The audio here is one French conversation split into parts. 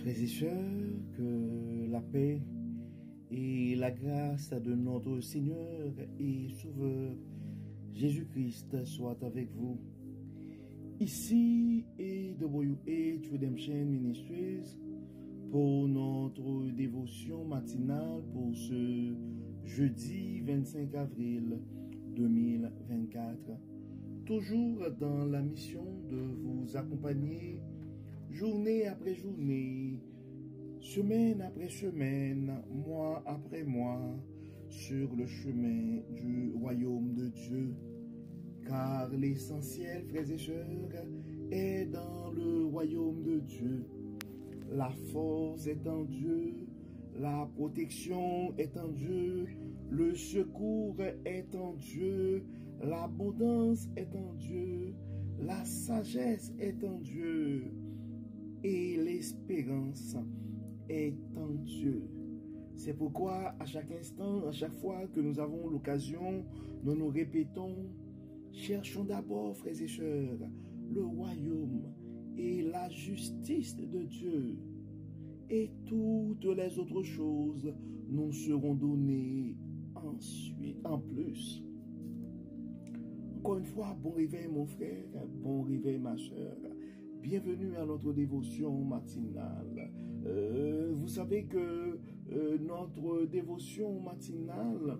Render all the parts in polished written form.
Frères et sœurs, que la paix et la grâce de notre Seigneur et Sauveur Jésus-Christ soient avec vous. Ici est WH Redemption Ministries pour notre dévotion matinale pour ce jeudi 25 avril 2024. Toujours dans la mission de vous accompagner journée après journée, semaine après semaine, mois après mois, sur le chemin du royaume de Dieu. Car l'essentiel, frères et sœurs, est dans le royaume de Dieu. La force est en Dieu, la protection est en Dieu, le secours est en Dieu, l'abondance est en Dieu, la sagesse est en Dieu. Et l'espérance est en Dieu. C'est pourquoi à chaque instant, à chaque fois que nous avons l'occasion, nous répétons, cherchons d'abord, frères et sœurs, le royaume et la justice de Dieu. Et toutes les autres choses nous seront données ensuite, en plus. Encore une fois, bon réveil mon frère, bon réveil ma sœur. Bienvenue à notre dévotion matinale. Vous savez que notre dévotion matinale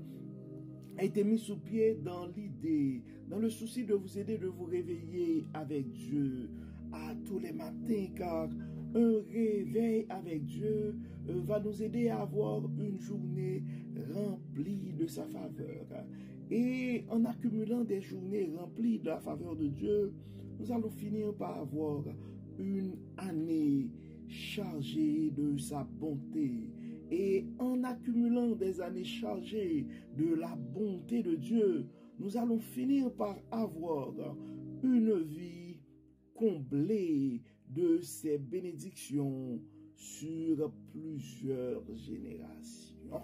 a été mise sous pied dans l'idée, dans le souci de vous aider, de vous réveiller avec Dieu à tous les matins, car un réveil avec Dieu va nous aider à avoir une journée remplie de sa faveur. Et en accumulant des journées remplies de la faveur de Dieu, nous allons finir par avoir une année chargée de sa bonté. Et en accumulant des années chargées de la bonté de Dieu, nous allons finir par avoir une vie comblée de ses bénédictions sur plusieurs générations.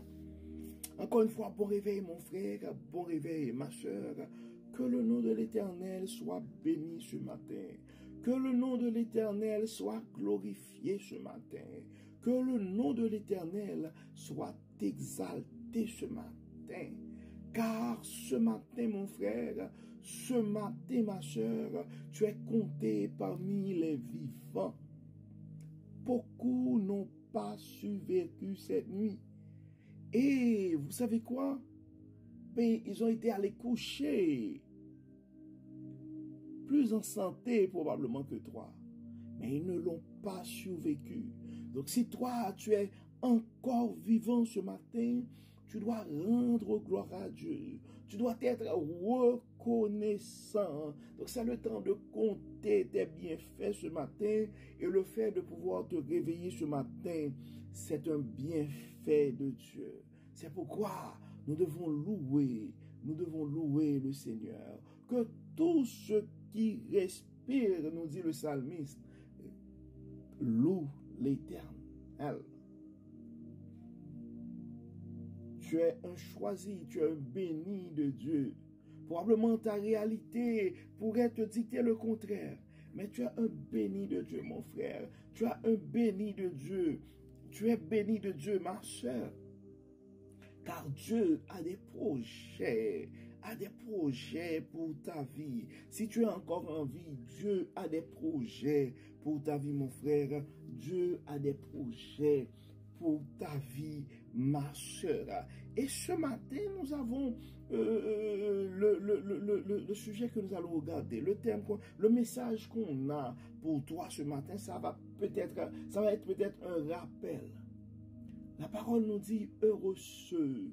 Encore une fois, bon réveil mon frère, bon réveil ma soeur. Que le nom de l'Éternel soit béni ce matin. Que le nom de l'Éternel soit glorifié ce matin. Que le nom de l'Éternel soit exalté ce matin. Car ce matin, mon frère, ce matin, ma soeur, tu es compté parmi les vivants. Beaucoup n'ont pas survécu cette nuit. Et vous savez quoi? Ben, ils ont été allés coucher plus en santé probablement que toi. Mais ils ne l'ont pas survécu. Donc si toi, tu es encore vivant ce matin, tu dois rendre gloire à Dieu. Tu dois être reconnaissant. Donc c'est le temps de compter tes bienfaits ce matin. Et le fait de pouvoir te réveiller ce matin, c'est un bienfait de Dieu. C'est pourquoi nous devons louer le Seigneur. Que tout ce qui respire, nous dit le psalmiste, loue l'Éternel. Tu es un choisi, tu es un béni de Dieu. Probablement ta réalité pourrait te dicter le contraire. Mais tu es un béni de Dieu, mon frère. Tu es un béni de Dieu. Tu es béni de Dieu, ma soeur. Car Dieu a des projets pour ta vie. Si tu es encore en vie, Dieu a des projets pour ta vie, mon frère. Dieu a des projets pour ta vie, ma soeur. Et ce matin, nous avons le sujet que nous allons regarder, le message qu'on a pour toi ce matin, ça va être peut-être un rappel. La parole nous dit, heureux ceux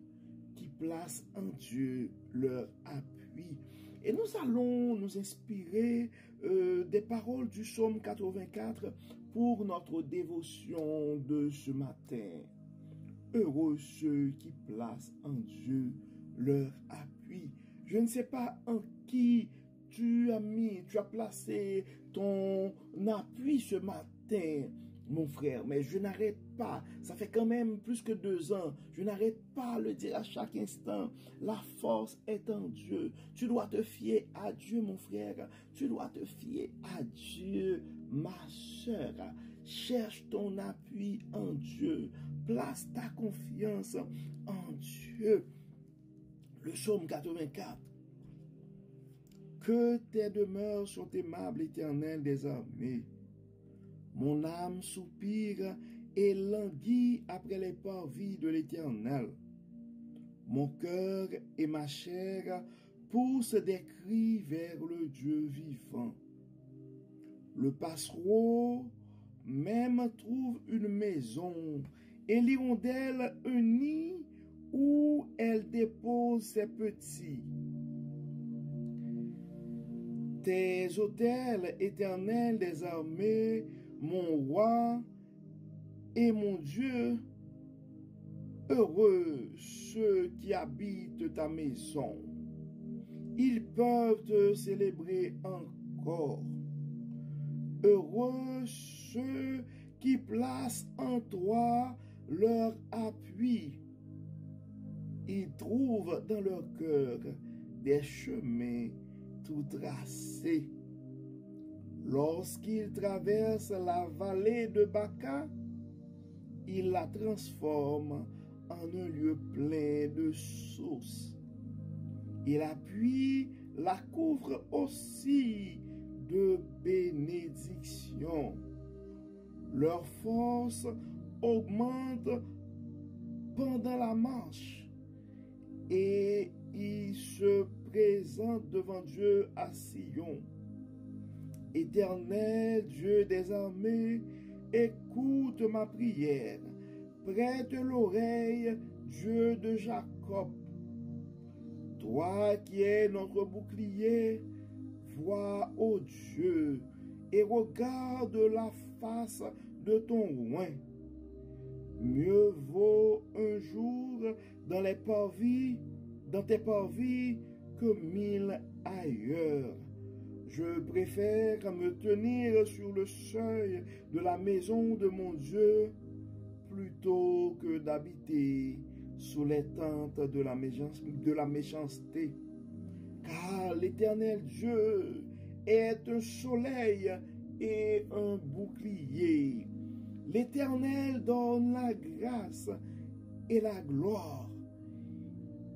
qui placent en Dieu leur appui. Et nous allons nous inspirer des paroles du psaume 84 pour notre dévotion de ce matin. Heureux ceux qui placent en Dieu leur appui. Je ne sais pas en qui tu as placé ton appui ce matin, mon frère, mais je n'arrête pas, ça fait quand même plus que 2 ans, je n'arrête pas à le dire à chaque instant, la force est en Dieu. Tu dois te fier à Dieu, mon frère, tu dois te fier à Dieu, ma soeur. Cherche ton appui en Dieu. Place ta confiance en Dieu. Le psaume 84. Que tes demeures sont aimables, Éternel des armées. Mon âme soupire et languit après les parvis de l'Éternel. Mon cœur et ma chair poussent des cris vers le Dieu vivant. Le passereau même trouve une maison et l'hirondelle un nid où elle dépose ses petits. Tes autels, Éternel des armées, mon roi et mon Dieu, heureux ceux qui habitent ta maison. Ils peuvent te célébrer encore. Heureux ceux qui placent en toi leur appui. Ils trouvent dans leur cœur des chemins tout tracés. Lorsqu'ils traversent la vallée de Baca, ils la transforment en un lieu plein de sources. Et la pluie la couvre aussi de bénédictions. Leur force augmente pendant la marche et ils se présentent devant Dieu à Sion. Éternel Dieu des armées, écoute ma prière. Prête l'oreille, Dieu de Jacob. Toi qui es notre bouclier, vois, ô Dieu, et regarde la face de ton roi. Mieux vaut un jour dans tes parvis que 1000 ailleurs. Je préfère me tenir sur le seuil de la maison de mon Dieu plutôt que d'habiter sous les tentes de la méchanceté. Car l'Éternel Dieu est un soleil et un bouclier. L'Éternel donne la grâce et la gloire.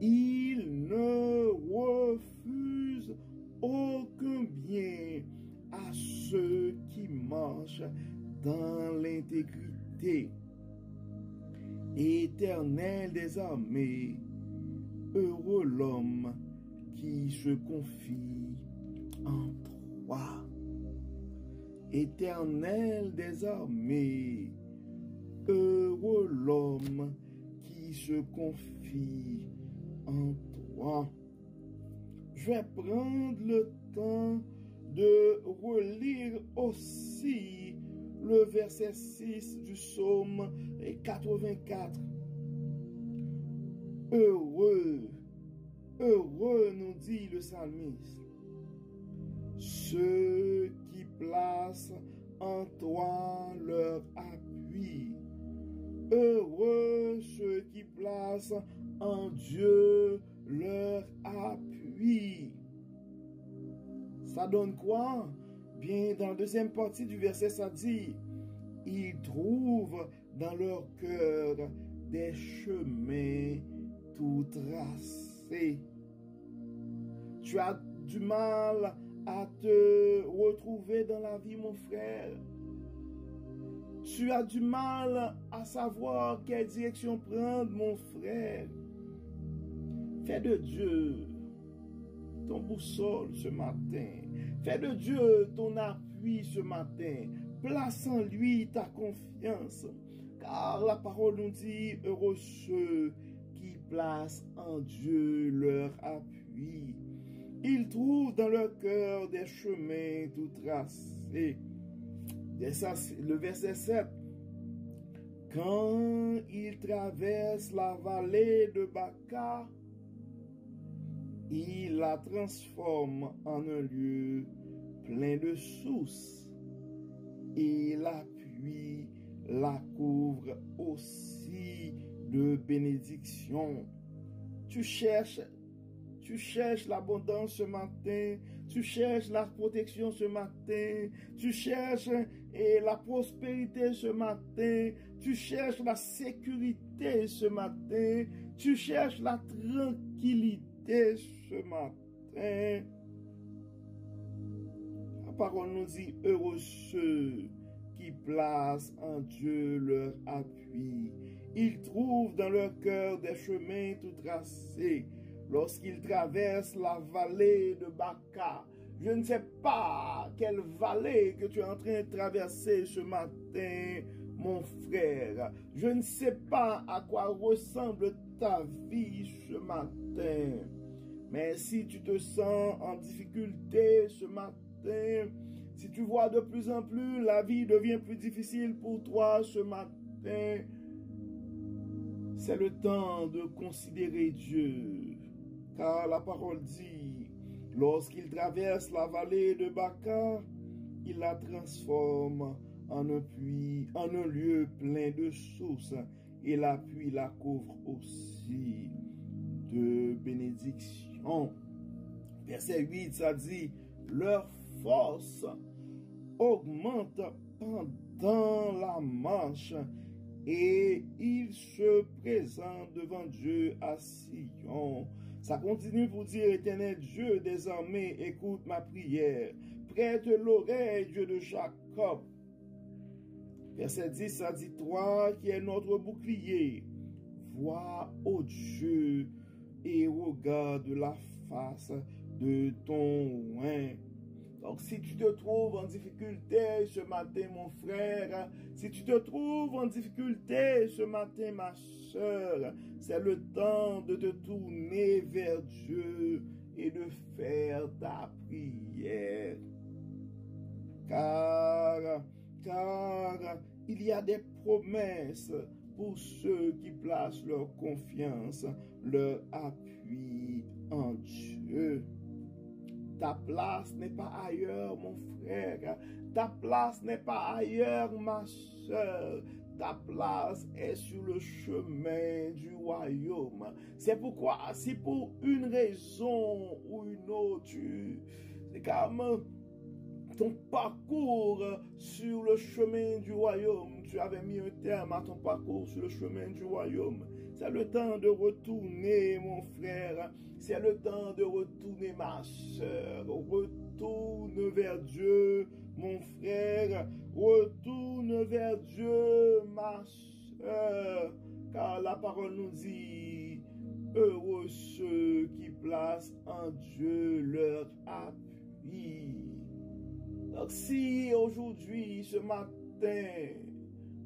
Il ne refuse aucun bien à ceux qui marchent dans l'intégrité. Éternel des armées, heureux l'homme qui se confie en toi. Éternel des armées, heureux l'homme qui se confie en toi. Je vais prendre le temps de relire aussi le verset 6 du psaume 84. Heureux, heureux, nous dit le psalmiste, ceux qui placent en toi leur appui. Heureux ceux qui placent en Dieu leur appui. Ça donne quoi? Bien, dans la deuxième partie du verset, ça dit, ils trouvent dans leur cœur des chemins tout tracés. Tu as du mal à te retrouver dans la vie, mon frère. Tu as du mal à savoir quelle direction prendre, mon frère. Fais de Dieu ton boussole ce matin. Fais de Dieu ton appui ce matin. Place en lui ta confiance. Car la parole nous dit, heureux ceux qui placent en Dieu leur appui. Ils trouvent dans leur cœur des chemins tout tracés. Le verset 7. Quand ils traversent la vallée de Baca, il la transforme en un lieu plein de sources. Et la pluie la couvre aussi de bénédictions. Tu cherches l'abondance ce matin, tu cherches la protection ce matin, tu cherches et la prospérité ce matin, tu cherches la sécurité ce matin, tu cherches la tranquillité ce matin. La parole nous dit, heureux ceux qui placent en Dieu leur appui. Ils trouvent dans leur cœur des chemins tout tracés lorsqu'ils traversent la vallée de Baca. Je ne sais pas quelle vallée que tu es en train de traverser ce matin, mon frère. Je ne sais pas à quoi ressemble ta vie ce matin. Mais si tu te sens en difficulté ce matin, si tu vois de plus en plus la vie devient plus difficile pour toi ce matin, c'est le temps de considérer Dieu. Car la parole dit, lorsqu'il traverse la vallée de Baca, il la transforme en un puits, en un lieu plein de sources, et la pluie la couvre aussi de bénédictions. Verset 8, ça dit, leur force augmente pendant la marche, et il se présente devant Dieu à Sion. Ça continue pour dire, Éternel Dieu des armées, écoute ma prière. Prête l'oreille, Dieu de Jacob. Verset 10, ça dit, toi qui es notre bouclier, vois, ô Dieu, et regarde la face de ton oint. Donc, si tu te trouves en difficulté ce matin, mon frère, si tu te trouves en difficulté ce matin, ma soeur, c'est le temps de te tourner vers Dieu et de faire ta prière. Car il y a des promesses pour ceux qui placent leur confiance, leur appui en Dieu. Ta place n'est pas ailleurs, mon frère. Ta place n'est pas ailleurs, ma soeur. Ta place est sur le chemin du royaume. C'est pourquoi, si pour une raison ou une autre, c'est comme ton parcours sur le chemin du royaume, tu avais mis un terme à ton parcours sur le chemin du royaume. C'est le temps de retourner, mon frère. C'est le temps de retourner, ma soeur. Retourne vers Dieu, mon frère. Retourne vers Dieu, ma soeur. Car la parole nous dit, heureux ceux qui placent en Dieu leur appui. Donc si aujourd'hui, ce matin,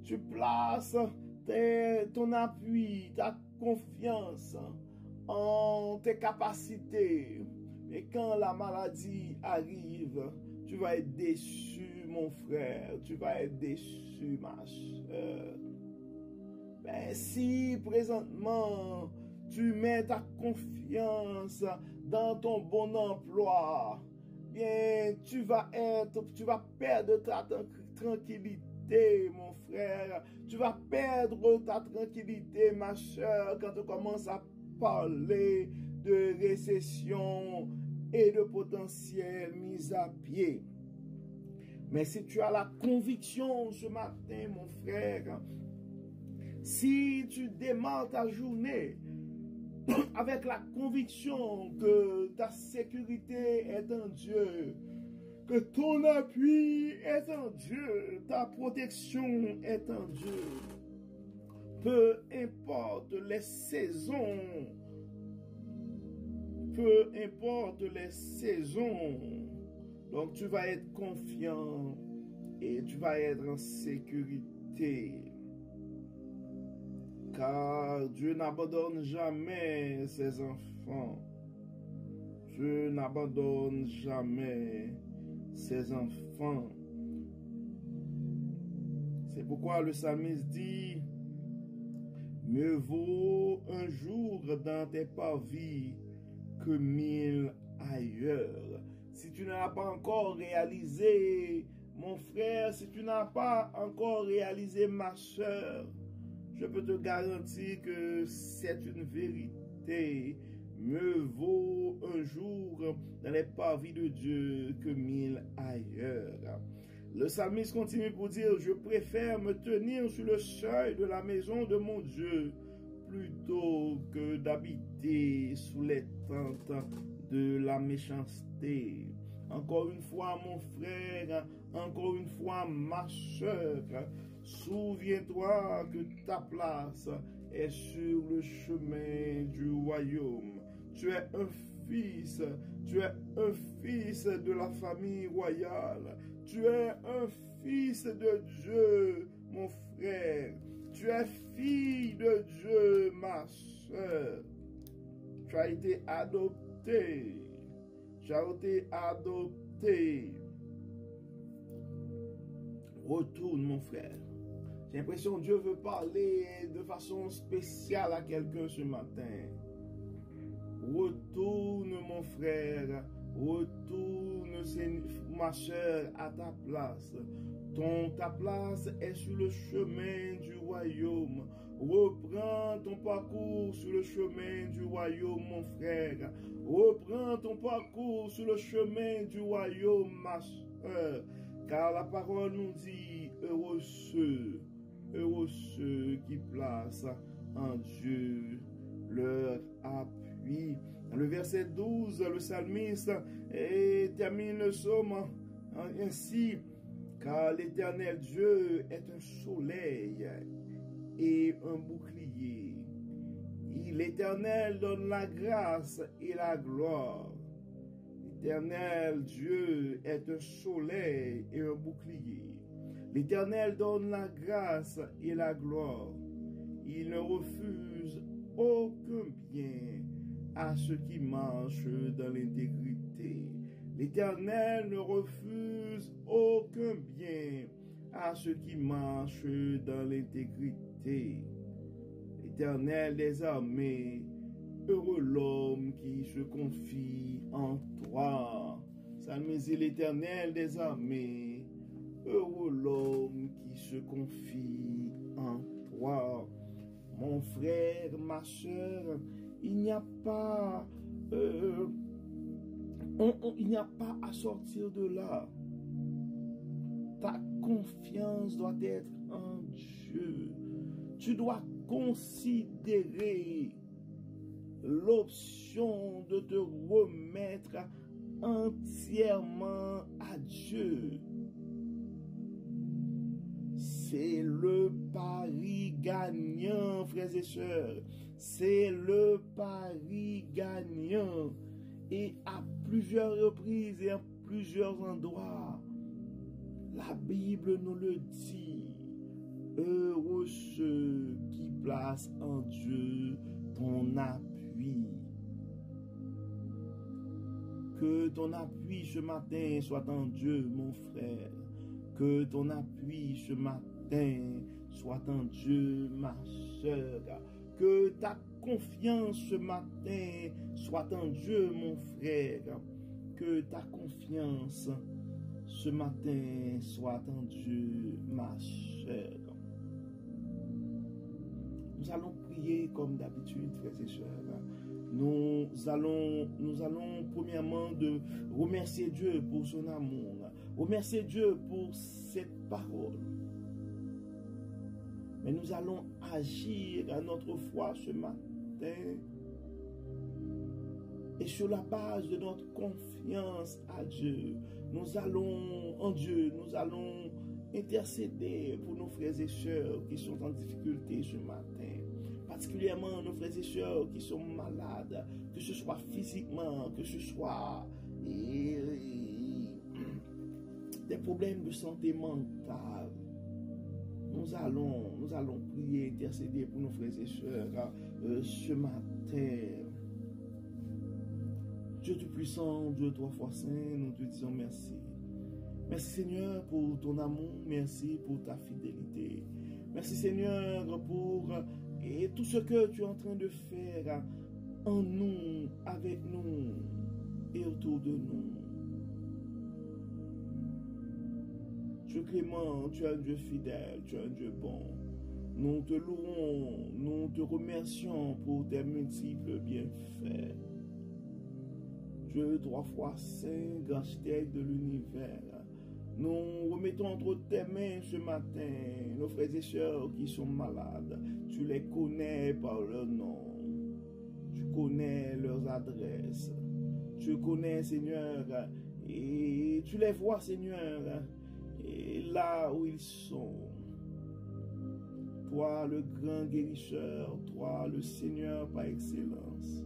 tu places ton appui, ta confiance en tes capacités, et quand la maladie arrive, tu vas être déçu, mon frère, tu vas être déçu, ma soeur. Ben, si présentement, tu mets ta confiance dans ton bon emploi, bien, tu vas perdre ta tranquillité, mon frère. Tu vas perdre ta tranquillité, ma soeur, quand tu commences à parler de récession et de potentiel mise à pied. Mais si tu as la conviction ce matin, mon frère, si tu démarres ta journée avec la conviction que ta sécurité est en Dieu, que ton appui est en Dieu, ta protection est en Dieu, peu importe les saisons, donc tu vas être confiant et tu vas être en sécurité. Car Dieu n'abandonne jamais ses enfants. Dieu n'abandonne jamais ses enfants. C'est pourquoi le psalmiste dit, mieux vaut un jour dans tes parvis que 1000 ailleurs. Si tu n'as pas encore réalisé, mon frère, si tu n'as pas encore réalisé, ma soeur, je peux te garantir que c'est une vérité. Mieux vaut un jour dans les parvis de Dieu que 1000 ailleurs. Le psalmiste continue pour dire, je préfère me tenir sur le seuil de la maison de mon Dieu plutôt que d'habiter sous les tentes de la méchanceté. Encore une fois, mon frère, encore une fois, ma soeur, souviens-toi que ta place est sur le chemin du royaume. Tu es un fils, tu es un fils de la famille royale. Tu es un fils de Dieu, mon frère. Tu es fille de Dieu, ma soeur. Tu as été adopté. Tu as été adopté. Retourne, mon frère. J'ai l'impression que Dieu veut parler de façon spéciale à quelqu'un ce matin. Retourne, mon frère. Retourne, ma soeur, à ta place. Ta place est sur le chemin du royaume. Reprends ton parcours sur le chemin du royaume, mon frère. Reprends ton parcours sur le chemin du royaume, ma soeur. Car la parole nous dit, heureux ceux qui placent en Dieu leur appui. Dans le verset 12, le psalmiste termine le psaume ainsi. Car l'Éternel Dieu est un soleil et un bouclier. L'Éternel donne la grâce et la gloire. L'Éternel Dieu est un soleil et un bouclier. L'Éternel donne la grâce et la gloire. Il ne refuse aucun bien à ceux qui marchent dans l'intégrité. L'Éternel ne refuse aucun bien à ceux qui marchent dans l'intégrité. L'Éternel des armées, heureux l'homme qui se confie en toi. Psalmisez l'Éternel des armées, heureux l'homme qui se confie en toi. Mon frère, ma soeur, il n'y a pas à sortir de là. Ta confiance doit être en Dieu. Tu dois considérer l'option de te remettre entièrement à Dieu. C'est le pari gagnant, frères et sœurs. C'est le pari gagnant. Et à plusieurs reprises et à plusieurs endroits, la Bible nous le dit. Heureux ceux qui placent en Dieu ton appui. Que ton appui ce matin soit en Dieu, mon frère. Que ton appui ce matin soit en Dieu, ma soeur. Que ta confiance ce matin soit en Dieu, mon frère. Que ta confiance ce matin soit en Dieu, ma soeur. Nous allons prier comme d'habitude, frères et sœurs. Nous allons premièrement de remercier Dieu pour son amour. Remercier Dieu pour cette parole. Mais nous allons agir à notre foi ce matin. Et sur la base de notre confiance à Dieu, nous allons intercéder pour nos frères et sœurs qui sont en difficulté ce matin. Particulièrement nos frères et sœurs qui sont malades, que ce soit physiquement, que ce soit des problèmes de santé mentale. Nous allons prier, intercéder pour nos frères et sœurs ce matin. Dieu Tout-Puissant, Dieu trois fois saint, nous te disons merci. Merci Seigneur pour ton amour, merci pour ta fidélité. Merci Seigneur pour tout ce que tu es en train de faire en nous, avec nous et autour de nous. Dieu clément, tu es un Dieu fidèle, tu es un Dieu bon. Nous te louons, nous te remercions pour tes multiples bienfaits. Dieu trois fois saint, grand architecte de l'univers, Nous remettons entre tes mains ce matin nos frères et sœurs qui sont malades. Tu les connais par leur nom. Tu connais leurs adresses. Tu connais, Seigneur, et tu les vois, Seigneur, et là où ils sont. Toi, le grand guérisseur, toi, le Seigneur par excellence.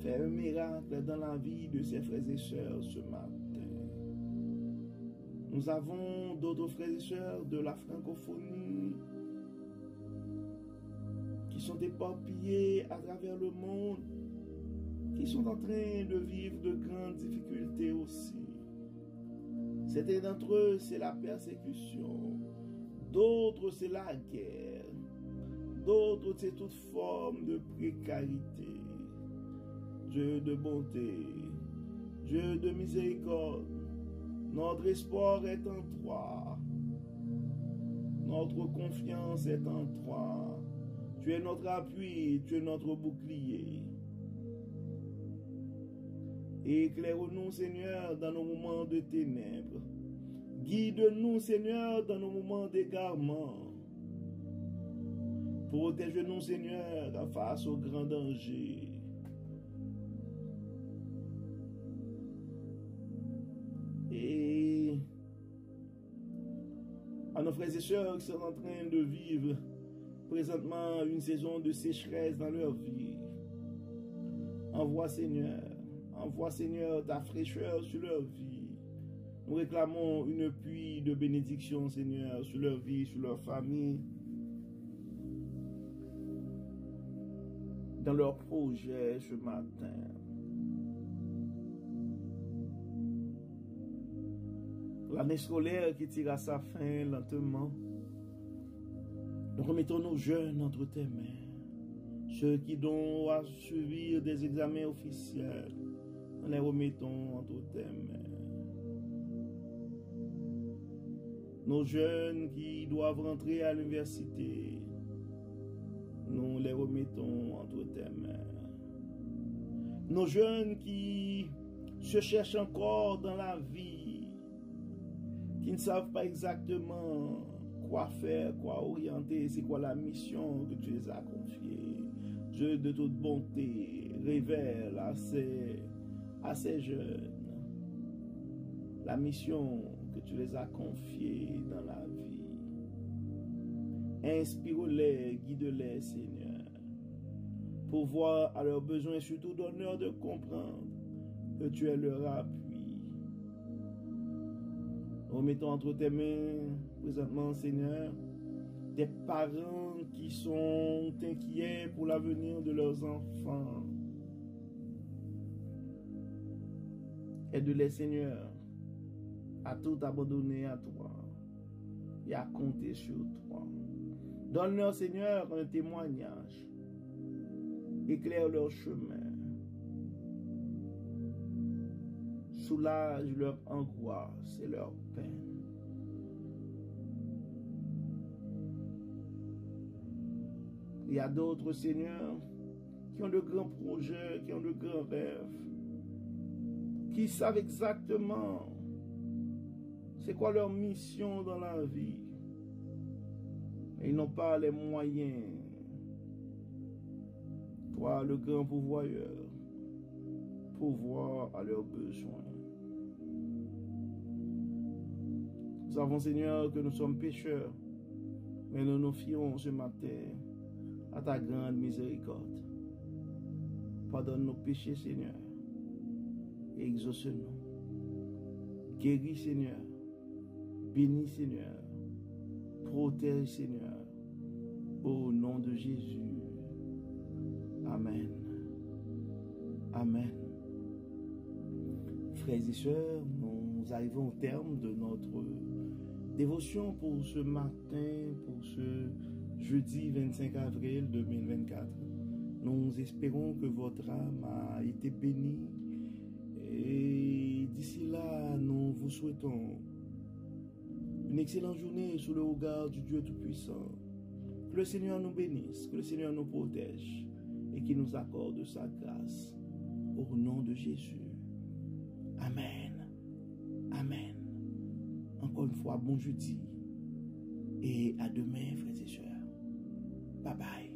Fais un miracle dans la vie de ces frères et sœurs ce matin. Nous avons d'autres frères et sœurs de la francophonie qui sont éparpillés à travers le monde, qui sont en train de vivre de grandes difficultés aussi. Certains d'entre eux, c'est la persécution. D'autres, c'est la guerre. D'autres, c'est toute forme de précarité. Dieu de bonté, Dieu de miséricorde, notre espoir est en toi. Notre confiance est en toi. Tu es notre appui, tu es notre bouclier. Éclaire-nous, Seigneur, dans nos moments de ténèbres. Guide-nous, Seigneur, dans nos moments d'égarement. Protège-nous, Seigneur, face aux grands dangers. Et à nos frères et sœurs qui sont en train de vivre présentement une saison de sécheresse dans leur vie, envoie, Seigneur, ta fraîcheur sur leur vie. Nous réclamons une pluie de bénédiction, Seigneur, sur leur vie, sur leur famille, dans leurs projets ce matin. L'année scolaire qui tire à sa fin lentement, nous remettons nos jeunes entre tes mains. Ceux qui doivent suivre des examens officiels, nous les remettons entre tes mains. Nos jeunes qui doivent rentrer à l'université, nous les remettons entre tes mains. Nos jeunes qui se cherchent encore dans la vie, qui ne savent pas exactement quoi faire, quoi orienter, c'est quoi la mission que tu les as confiée. Dieu de toute bonté, révèle à ces jeunes la mission que tu les as confiée dans la vie. Inspire-les, guide-les, Seigneur, pour voir à leurs besoins et surtout donne-leur de comprendre que tu es leur appui. Nous mettons entre tes mains présentement, Seigneur, des parents qui sont inquiets pour l'avenir de leurs enfants. Aide-les, Seigneur, à tout abandonner à toi et à compter sur toi. Donne-leur, Seigneur, un témoignage. Éclaire leur chemin. Soulage leur angoisse et leur peine. Il y a d'autres, Seigneur, qui ont de grands projets, qui ont de grands rêves, qui savent exactement c'est quoi leur mission dans la vie. Mais ils n'ont pas les moyens. Toi, le grand pourvoyeur, pourvoir à leurs besoins. Nous savons, Seigneur, que nous sommes pécheurs, mais nous nous fions ce matin à ta grande miséricorde. Pardonne nos péchés, Seigneur, et exauce-nous. Guéris, Seigneur, bénis, Seigneur, protège, Seigneur, au nom de Jésus. Amen. Amen. Frères et sœurs, nous arrivons au terme de notre dévotion pour ce matin, pour ce jeudi 25 avril 2024. Nous espérons que votre âme a été bénie et d'ici là, nous vous souhaitons une excellente journée sous le regard du Dieu Tout-Puissant. Que le Seigneur nous bénisse, que le Seigneur nous protège et qu'il nous accorde sa grâce. Au nom de Jésus. Amen. Amen. encore une fois, bon jeudi. Et à demain, frères et sœurs. Bye bye.